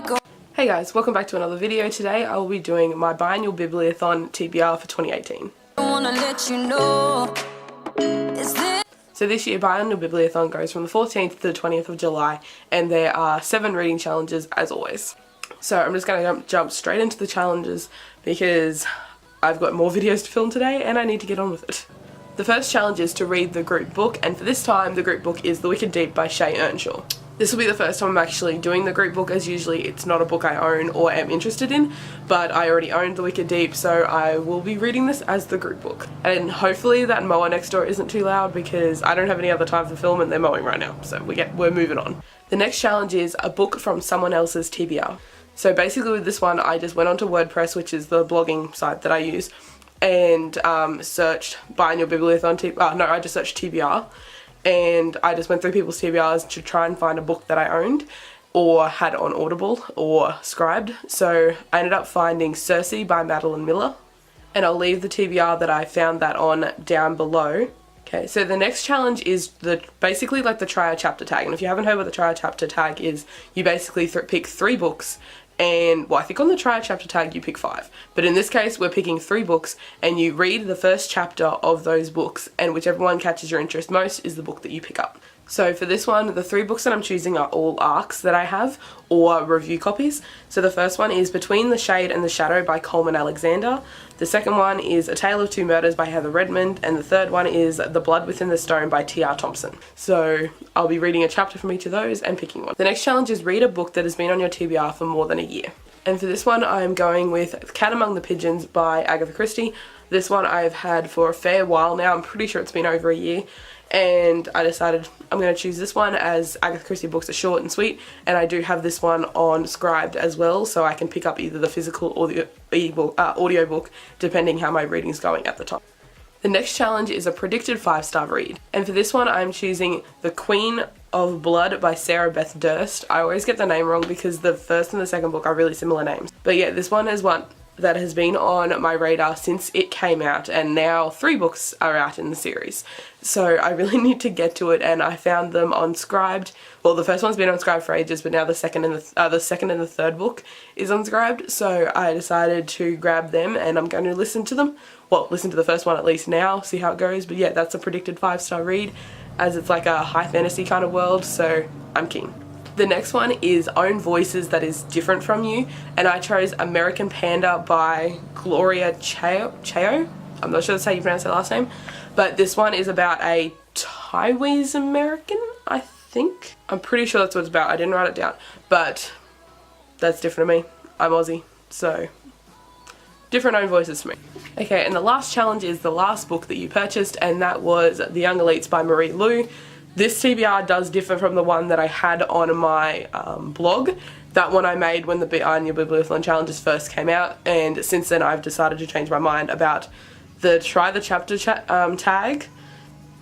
go. Hey guys, welcome back to another video. Today I will be doing my Biannual Bibliothon TBR for 2018. I wanna let you know. So this year Biannual Bibliothon goes from the 14th to the 20th of July and there are 7 reading challenges as always. So I'm just going to jump straight into the challenges because I've got more videos to film today and I need to get on with it. The first challenge is to read the group book, and for this time the group book is The Wicked Deep by Shay Earnshaw. This will be the first time I'm actually doing the group book, as usually it's not a book I own or am interested in, but I already owned The Wicked Deep, so I will be reading this as the group book. And hopefully that mower next door isn't too loud because I don't have any other time for film and they're mowing right now, so we're moving on. The next challenge is a book from someone else's TBR. So basically with this one I just went onto WordPress, which is the blogging site that I use, and searched Biannual Bibliothon, I just searched TBR. And I just went through people's TBRs to try and find a book that I owned or had on Audible or Scribed. So I ended up finding Circe by Madeline Miller, and I'll leave the TBR that I found that on down below. Okay, so the next challenge is basically like the try a chapter tag, and if you haven't heard what the try a chapter tag is, you basically pick 3 books. And, well, I think on the try a chapter tag you pick 5. But in this case we're picking 3 books and you read the first chapter of those books, and whichever one catches your interest most is the book that you pick up. So for this one, the 3 books that I'm choosing are all ARCs that I have, or review copies. So the first one is Between the Shade and the Shadow by Coleman Alexander. The second one is A Tale of Two Murders by Heather Redmond. And the third one is The Blood Within the Stone by T.R. Thompson. So I'll be reading a chapter from each of those and picking one. The next challenge is read a book that has been on your TBR for more than a year. And for this one I'm going with Cat Among the Pigeons by Agatha Christie. This one I've had for a fair while now, I'm pretty sure it's been over a year. And I decided I'm going to choose this one as Agatha Christie books are short and sweet, and I do have this one on Scribed as well, so I can pick up either the physical or the audio book depending how my reading's going at the time. The next challenge is a predicted 5-star read, and for this one I'm choosing The Queen of Blood by Sarah Beth Durst. I always get the name wrong because the first and the second book are really similar names. But yeah, this one is one that has been on my radar since it came out, and now 3 books are out in the series. So I really need to get to it, and I found them on Scribed. Well, the first one's been on Scribed for ages, but now the second and the third book is on Scribed. So I decided to grab them, and I'm going to listen to them. Well, listen to the first one at least now, see how it goes. But yeah, that's a predicted 5-star read, as it's like a high fantasy kind of world, so I'm keen. The next one is Own Voices That Is Different From You, and I chose American Panda by Gloria Chao. I'm not sure that's how you pronounce her last name, but this one is about a Taiwanese American, I think. I'm pretty sure that's what it's about. I didn't write it down, but that's different to me. I'm Aussie, so different own voices for me. Okay, and the last challenge is the last book that you purchased, and that was The Young Elites by Marie Lu. This TBR does differ from the one that I had on my blog. That one I made when the Biannual Bibliothon challenges first came out, and since then I've decided to change my mind about the try the chapter tag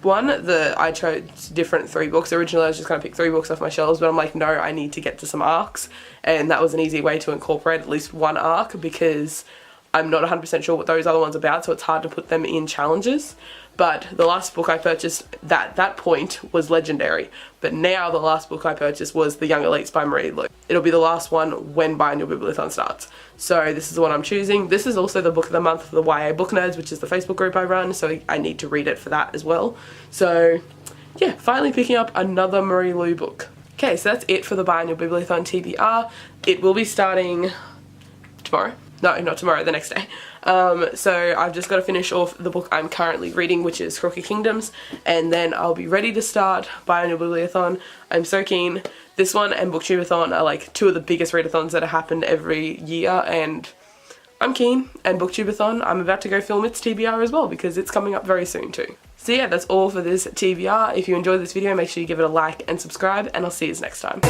one. I chose different 3 books. Originally I was just going to pick 3 books off my shelves, but I'm like, no, I need to get to some arcs, and that was an easy way to incorporate at least one arc because I'm not 100% sure what those other ones are about, so it's hard to put them in challenges. But the last book I purchased at that point was Legendary, but now the last book I purchased was The Young Elites by Marie Lu. It'll be the last one when Biannual Bibliothon starts. So this is the one I'm choosing. This is also the book of the month for the YA Book Nerds, which is the Facebook group I run, so I need to read it for that as well. So yeah, finally picking up another Marie Lu book. Okay, so that's it for the Biannual Bibliothon TBR. It will be starting tomorrow. No, not tomorrow, the next day. So I've just got to finish off the book I'm currently reading, which is Crooked Kingdoms, and then I'll be ready to start Biannual Bibliothon. I'm so keen. This one and Booktubeathon are like 2 of the biggest readathons that have happened every year, and I'm keen. And Booktubeathon, I'm about to go film its TBR as well because it's coming up very soon too. So yeah, that's all for this TBR. If you enjoyed this video, make sure you give it a like and subscribe, and I'll see you next time.